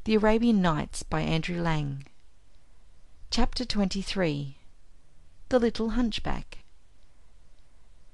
The Arabian Nights by Andrew Lang. Chapter 23. The Little Hunchback.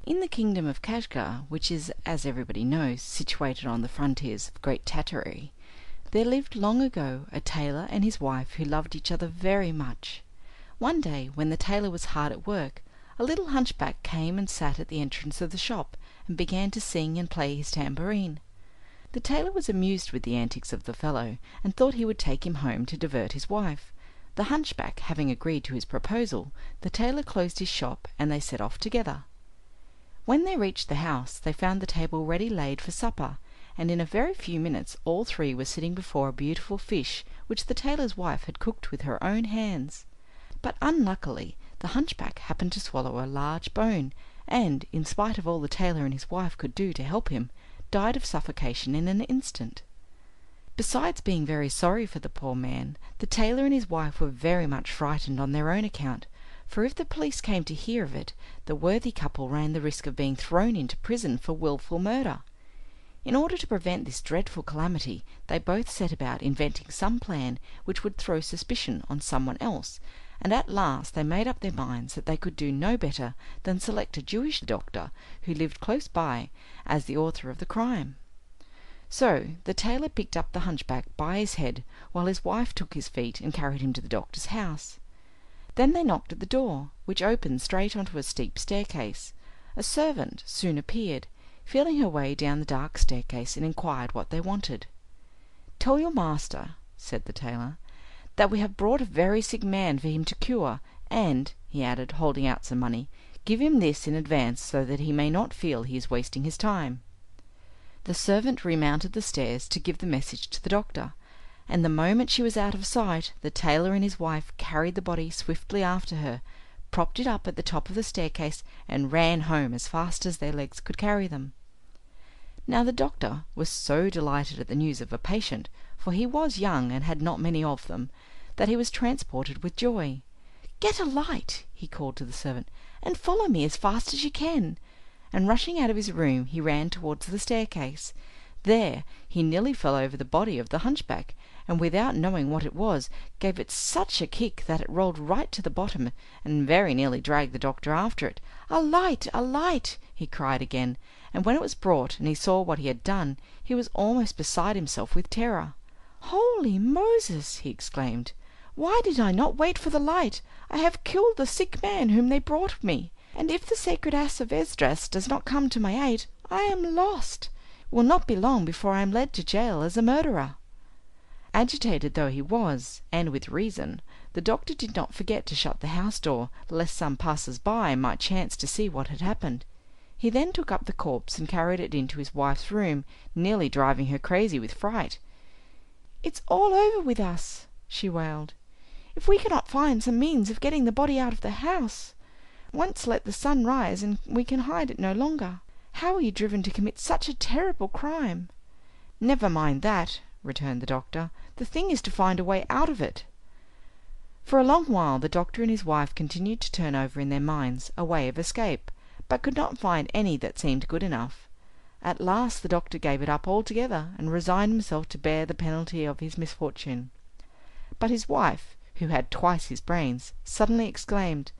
In the kingdom of Kashgar, which is, as everybody knows, situated on the frontiers of Great Tartary, there lived long ago a tailor and his wife who loved each other very much. One day, when the tailor was hard at work, a little hunchback came and sat at the entrance of the shop, and began to sing and play his tambourine. The tailor was amused with the antics of the fellow, and thought he would take him home to divert his wife. The hunchback having agreed to his proposal, the tailor closed his shop, and they set off together. When they reached the house, they found the table ready laid for supper, and in a very few minutes all three were sitting before a beautiful fish, which the tailor's wife had cooked with her own hands. But unluckily the hunchback happened to swallow a large bone, and, in spite of all the tailor and his wife could do to help him, died of suffocation in an instant. Besides being very sorry for the poor man, the tailor and his wife were very much frightened on their own account, for if the police came to hear of it, the worthy couple ran the risk of being thrown into prison for wilful murder. In order to prevent this dreadful calamity, they both set about inventing some plan which would throw suspicion on someone else, and at last they made up their minds that they could do no better than select a Jewish doctor who lived close by as the author of the crime. So the tailor picked up the hunchback by his head, while his wife took his feet and carried him to the doctor's house. Then they knocked at the door, which opened straight onto a steep staircase. A servant soon appeared, feeling her way down the dark staircase, and inquired what they wanted. "Tell your master," said the tailor, "that we have brought a very sick man for him to cure, and," he added, holding out some money, "give him this in advance, so that he may not feel he is wasting his time." The servant remounted the stairs to give the message to the doctor, and the moment she was out of sight, the tailor and his wife carried the body swiftly after her, propped it up at the top of the staircase, and ran home as fast as their legs could carry them. Now the doctor was so delighted at the news of a patient, for he was young and had not many of them, that he was transported with joy. "Get a light," he called to the servant, "and follow me as fast as you can." And rushing out of his room, he ran towards the staircase. There he nearly fell over the body of the hunchback, and without knowing what it was, gave it such a kick that it rolled right to the bottom, and very nearly dragged the doctor after it. "A light! A light!" he cried again, and when it was brought, and he saw what he had done, he was almost beside himself with terror. "Holy Moses!" he exclaimed, "why did I not wait for the light? I have killed the sick man whom they brought me, and if the sacred ass of Esdras does not come to my aid, I am lost. It will not be long before I am led to jail as a murderer." Agitated though he was, and with reason, the doctor did not forget to shut the house door, lest some passers-by might chance to see what had happened. He then took up the corpse and carried it into his wife's room, nearly driving her crazy with fright. "It's all over with us," she wailed, "if we cannot find some means of getting the body out of the house. Once let the sun rise, and we can hide it no longer. How were you driven to commit such a terrible crime?" "Never mind that," returned the doctor. "The thing is to find a way out of it." For a long while the doctor and his wife continued to turn over in their minds a way of escape, but could not find any that seemed good enough. At last the doctor gave it up altogether, and resigned himself to bear the penalty of his misfortune. But his wife, who had twice his brains, suddenly exclaimed,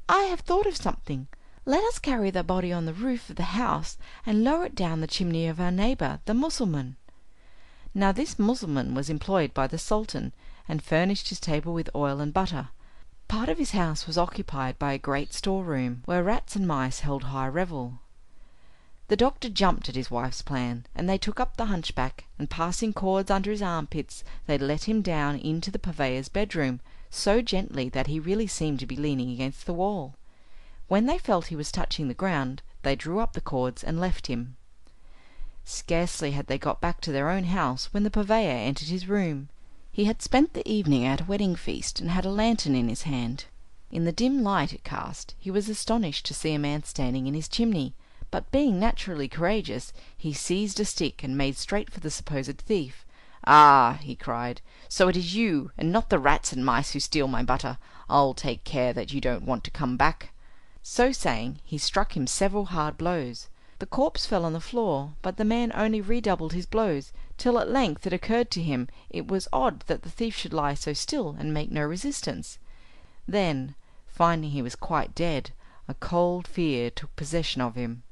"I have thought of something. Let us carry the body on the roof of the house, and lower it down the chimney of our neighbour, the Mussulman." Now this Mussulman was employed by the Sultan, and furnished his table with oil and butter. Part of his house was occupied by a great store-room, where rats and mice held high revel. The doctor jumped at his wife's plan, and they took up the hunchback, and passing cords under his armpits, they let him down into the purveyor's bedroom, so gently that he really seemed to be leaning against the wall. When they felt he was touching the ground, they drew up the cords and left him. Scarcely had they got back to their own house when the purveyor entered his room. He had spent the evening at a wedding feast, and had a lantern in his hand. In the dim light it cast, he was astonished to see a man standing in his chimney, but being naturally courageous, he seized a stick and made straight for the supposed thief. "Ah!" he cried, "so it is you, and not the rats and mice who steal my butter. I'll take care that you don't want to come back." So saying, he struck him several hard blows. The corpse fell on the floor, but the man only redoubled his blows, till at length it occurred to him it was odd that the thief should lie so still and make no resistance. Then, finding he was quite dead, a cold fear took possession of him.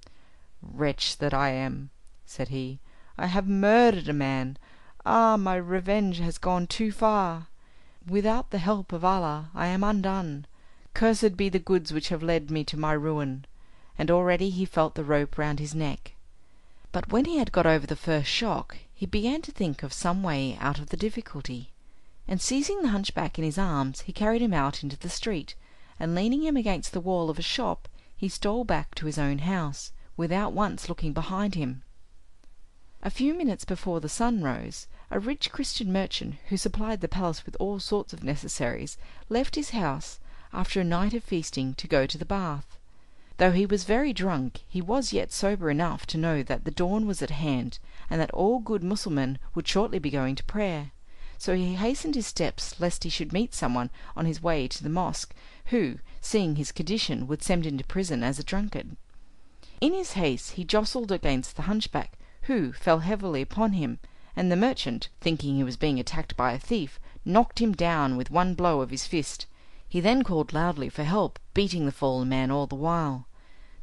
"Wretch that I am," said he, "I have murdered a man. Ah, my revenge has gone too far. Without the help of Allah I am undone. Cursed be the goods which have led me to my ruin." And already he felt the rope round his neck. But when he had got over the first shock, he began to think of some way out of the difficulty, and seizing the hunchback in his arms, he carried him out into the street, and leaning him against the wall of a shop, he stole back to his own house, without once looking behind him. A few minutes before the sun rose, a rich Christian merchant, who supplied the palace with all sorts of necessaries, left his house, after a night of feasting, to go to the bath. Though he was very drunk, he was yet sober enough to know that the dawn was at hand, and that all good Mussulmen would shortly be going to prayer. So he hastened his steps, lest he should meet someone on his way to the mosque, who, seeing his condition, would send him to prison as a drunkard. In his haste he jostled against the hunchback, who fell heavily upon him, and the merchant, thinking he was being attacked by a thief, knocked him down with one blow of his fist. He then called loudly for help, beating the fallen man all the while.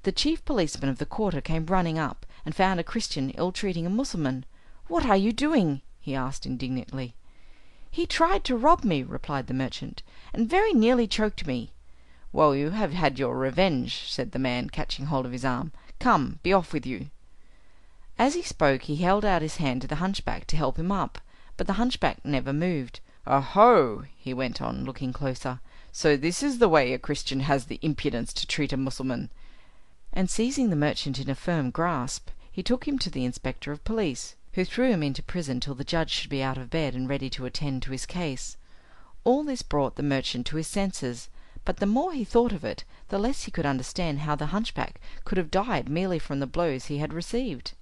The chief policeman of the quarter came running up, and found a Christian ill-treating a Mussulman. "What are you doing?" he asked indignantly. "He tried to rob me," replied the merchant, "and very nearly choked me." "Well, you have had your revenge," said the man, catching hold of his arm. "Come, be off with you." As he spoke he held out his hand to the hunchback to help him up, but the hunchback never moved. "Oho!" he went on, looking closer, "so this is the way a Christian has the impudence to treat a Mussulman." And seizing the merchant in a firm grasp, he took him to the inspector of police, who threw him into prison till the judge should be out of bed and ready to attend to his case. All this brought the merchant to his senses, but the more he thought of it, the less he could understand how the hunchback could have died merely from the blows he had received.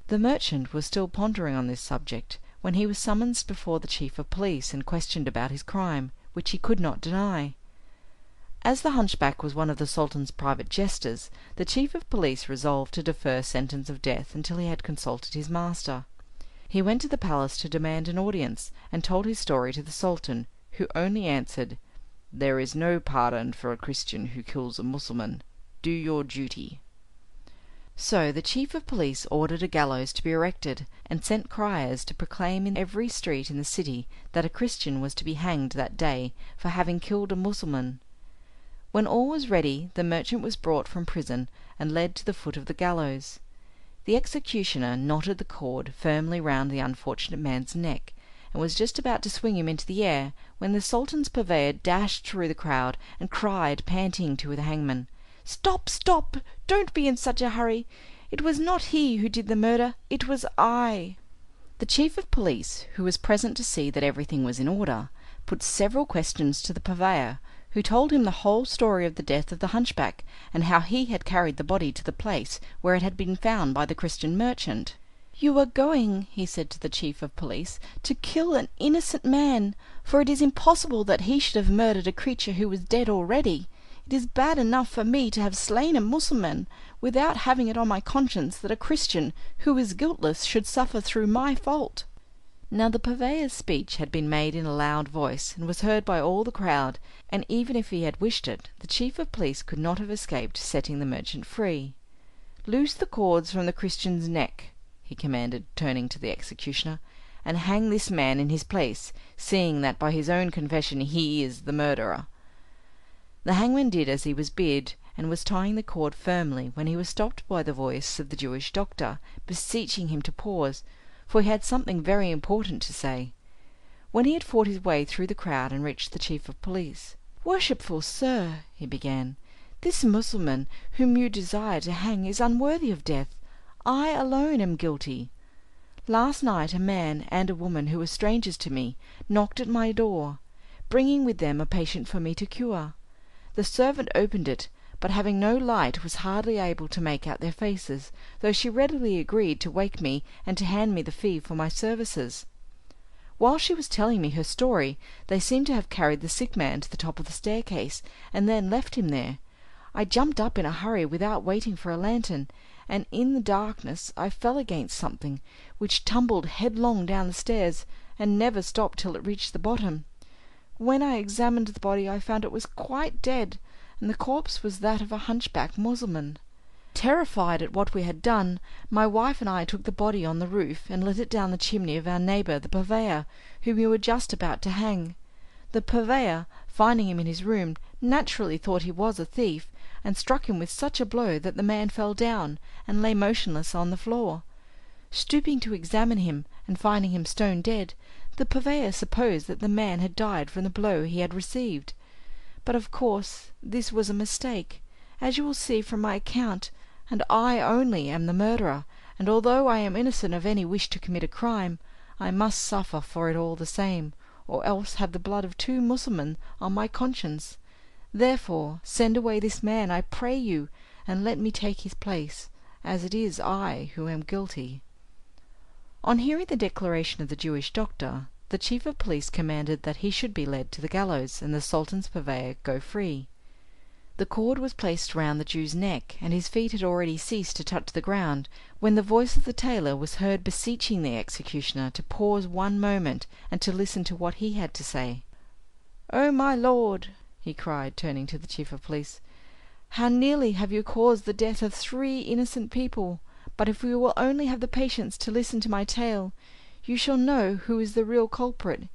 The merchant was still pondering on this subject, when he was summoned before the chief of police and questioned about his crime, which he could not deny. As the hunchback was one of the Sultan's private jesters, the chief of police resolved to defer sentence of death until he had consulted his master. He went to the palace to demand an audience, and told his story to the Sultan, who only answered, "There is no pardon for a Christian who kills a Mussulman. Do your duty." So the chief of police ordered a gallows to be erected, and sent criers to proclaim in every street in the city that a Christian was to be hanged that day for having killed a Mussulman. When all was ready, the merchant was brought from prison and led to the foot of the gallows. The executioner knotted the cord firmly round the unfortunate man's neck, and was just about to swing him into the air, when the Sultan's purveyor dashed through the crowd, and cried, panting, to the hangman, "Stop, stop! Don't be in such a hurry! It was not he who did the murder, it was I." The chief of police, who was present to see that everything was in order, put several questions to the purveyor, who told him the whole story of the death of the hunchback, and how he had carried the body to the place where it had been found by the Christian merchant. "You are going," he said to the chief of police, "to kill an innocent man, for it is impossible that he should have murdered a creature who was dead already. It is bad enough for me to have slain a Mussulman, without having it on my conscience that a Christian, who is guiltless, should suffer through my fault." Now the purveyor's speech had been made in a loud voice, and was heard by all the crowd, and even if he had wished it, the chief of police could not have escaped setting the merchant free. "Loose the cords from the Christian's neck," he commanded, turning to the executioner, "and hang this man in his place, seeing that by his own confession he is the murderer." The hangman did as he was bid, and was tying the cord firmly, when he was stopped by the voice of the Jewish doctor, beseeching him to pause, for he had something very important to say. When he had fought his way through the crowd and reached the chief of police, "Worshipful sir," he began, "this Mussulman whom you desire to hang is unworthy of death. I alone am guilty. Last night a man and a woman who were strangers to me knocked at my door, bringing with them a patient for me to cure. The servant opened it, but having no light was hardly able to make out their faces, though she readily agreed to wake me and to hand me the fee for my services. While she was telling me her story, they seemed to have carried the sick man to the top of the staircase, and then left him there. I jumped up in a hurry without waiting for a lantern, and in the darkness I fell against something, which tumbled headlong down the stairs, and never stopped till it reached the bottom. When I examined the body I found it was quite dead, and the corpse was that of a hunchback Mussulman. Terrified at what we had done, my wife and I took the body on the roof, and let it down the chimney of our neighbour the purveyor, whom we were just about to hang. The purveyor, finding him in his room, naturally thought he was a thief, and struck him with such a blow that the man fell down, and lay motionless on the floor. Stooping to examine him, and finding him stone dead, the purveyor supposed that the man had died from the blow he had received. But of course this was a mistake, as you will see from my account, and I only am the murderer, and although I am innocent of any wish to commit a crime, I must suffer for it all the same, or else have the blood of 2 Mussulmen on my conscience. Therefore send away this man, I pray you, and let me take his place, as it is I who am guilty." On hearing the declaration of the Jewish doctor, the chief of police commanded that he should be led to the gallows, and the Sultan's purveyor go free. The cord was placed round the Jew's neck, and his feet had already ceased to touch the ground, when the voice of the tailor was heard beseeching the executioner to pause one moment, and to listen to what he had to say. "Oh, my lord," he cried, turning to the chief of police, "how nearly have you caused the death of 3 innocent people! But if you will only have the patience to listen to my tale, you shall know who is the real culprit.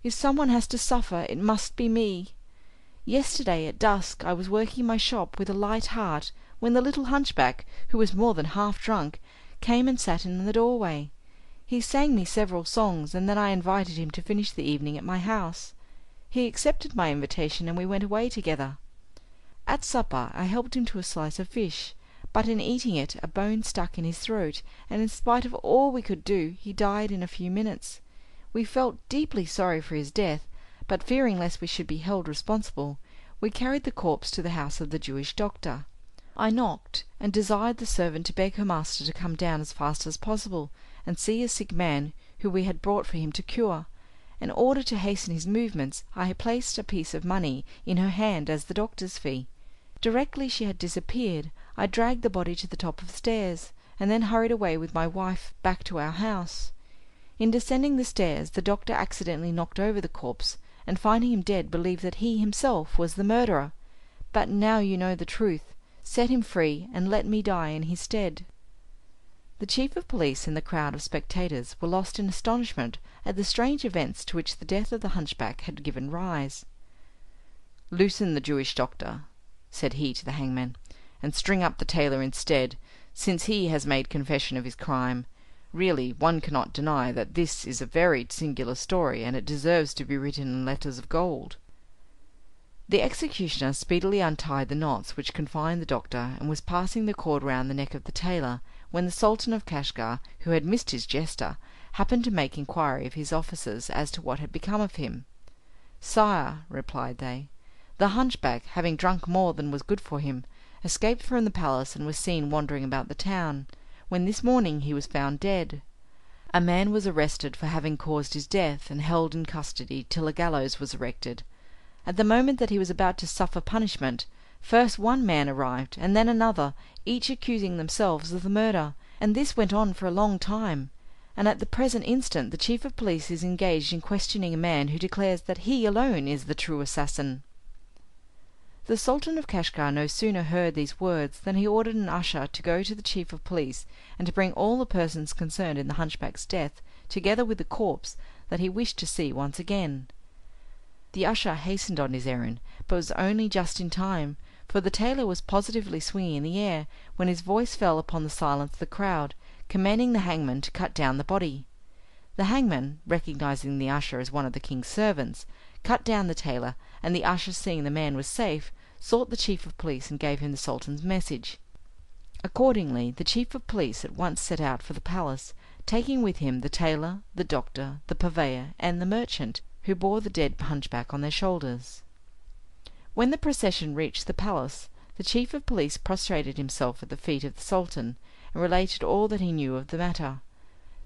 If someone has to suffer, it must be me. Yesterday at dusk I was working in my shop with a light heart, when the little hunchback, who was more than half drunk, came and sat in the doorway. He sang me several songs, and then I invited him to finish the evening at my house. He accepted my invitation, and we went away together. At supper I helped him to a slice of fish, but in eating it a bone stuck in his throat, and in spite of all we could do he died in a few minutes. We felt deeply sorry for his death, but fearing lest we should be held responsible, we carried the corpse to the house of the Jewish doctor. I knocked, and desired the servant to beg her master to come down as fast as possible, and see a sick man who we had brought for him to cure. In order to hasten his movements, I had placed a piece of money in her hand as the doctor's fee. Directly she had disappeared, I dragged the body to the top of the stairs, and then hurried away with my wife back to our house. In descending the stairs, the doctor accidentally knocked over the corpse, and finding him dead, believed that he himself was the murderer. But now you know the truth. Set him free, and let me die in his stead." The chief of police and the crowd of spectators were lost in astonishment at the strange events to which the death of the hunchback had given rise. "Loosen the Jewish doctor," said he to the hangman, "and string up the tailor instead, since he has made confession of his crime. Really, one cannot deny that this is a very singular story, and it deserves to be written in letters of gold." The executioner speedily untied the knots which confined the doctor, and was passing the cord round the neck of the tailor, when the Sultan of Kashgar, who had missed his jester, happened to make inquiry of his officers as to what had become of him. "Sire," replied they, "the hunchback, having drunk more than was good for him, escaped from the palace and was seen wandering about the town, when this morning he was found dead. A man was arrested for having caused his death, and held in custody till a gallows was erected. At the moment that he was about to suffer punishment, first one man arrived, and then another, each accusing themselves of the murder, and this went on for a long time, and at the present instant the chief of police is engaged in questioning a man who declares that he alone is the true assassin." The Sultan of Kashgar no sooner heard these words than he ordered an usher to go to the chief of police, and to bring all the persons concerned in the hunchback's death, together with the corpse, that he wished to see once again. The usher hastened on his errand, but was only just in time, for the tailor was positively swinging in the air, when his voice fell upon the silence of the crowd, commanding the hangman to cut down the body. The hangman, recognizing the usher as one of the king's servants, cut down the tailor, and the usher, seeing the man was safe, sought the chief of police and gave him the Sultan's message. Accordingly, the chief of police at once set out for the palace, taking with him the tailor, the doctor, the purveyor, and the merchant, who bore the dead hunchback on their shoulders. When the procession reached the palace, the chief of police prostrated himself at the feet of the Sultan, and related all that he knew of the matter.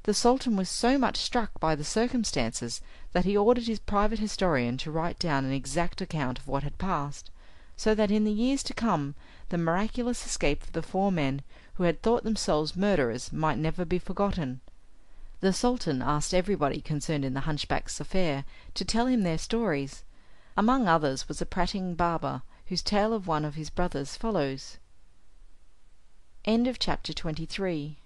The Sultan was so much struck by the circumstances that he ordered his private historian to write down an exact account of what had passed, so that in the years to come the miraculous escape of the 4 men, who had thought themselves murderers might never be forgotten. The Sultan asked everybody concerned in the hunchback's affair to tell him their stories. Among others was a prating barber, whose tale of one of his brothers follows. CHAPTER 24.